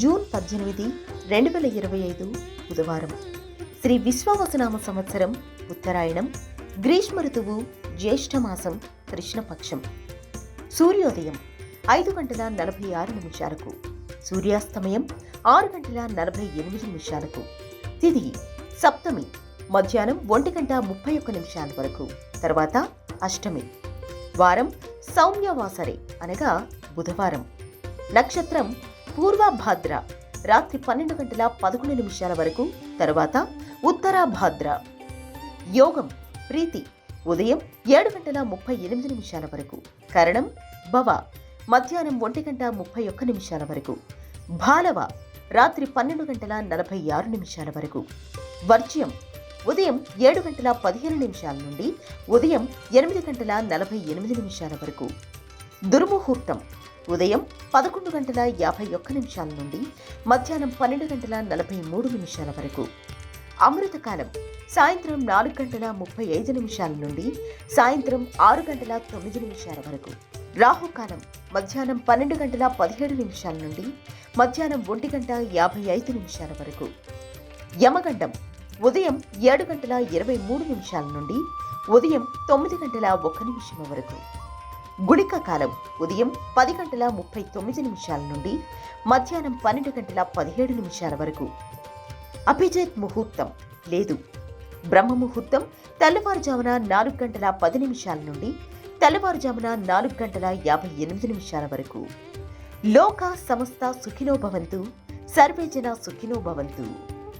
June 18, 2025 బుధవారం. శ్రీ విశ్వావసునామ సంవత్సరం ఉత్తరాయణం, గ్రీష్మ ఋతువు, జ్యేష్ఠమాసం, కృష్ణపక్షం. సూర్యోదయం 5:46 సూర్యాస్తమయం 6:48 తిథి సప్తమి మధ్యాహ్నం 1:31 వరకు, తర్వాత అష్టమి. వారం సౌమ్యవాసరే అనగా బుధవారం. నక్షత్రం పూర్వభాద్ర రాత్రి 12:11 వరకు, తర్వాత ఉత్తరాభాద్ర. యోగం ప్రీతి ఉదయం 7:38 వరకు, కరణం భవ మధ్యాహ్నం 1:31 వరకు, భాలవ రాత్రి 12:46 వరకు, వర్జ్యం ఉదయం 7:15 నుండి ఉదయం 8:48 వరకు, దుర్ముహూర్తం ఉదయం 11:51 నుండి మధ్యాహ్నం 12:43 వరకు, అమృతకాలం సాయంత్రం 4:35 నుండి సాయంత్రం 6:09 వరకు, రాహుకాలం మధ్యాహ్నం 12:17 నుండి మధ్యాహ్నం 1:55 వరకు, యమగండం ఉదయం 7:23 నుండి ఉదయం 9:01 వరకు, గుళిక కాలం ఉదయం 10:39 నుండి మధ్యాహ్నం 12:17 వరకు, అభిజిత్ ముహూర్తం లేదు. బ్రహ్మ ముహూర్తం తెల్లవారుజామున 4:10 నుండి తెల్లవారుజామున 4:58 వరకు. లోక సమస్త సుఖినో భవంతు, సర్వే జన సుఖినో భవంతు.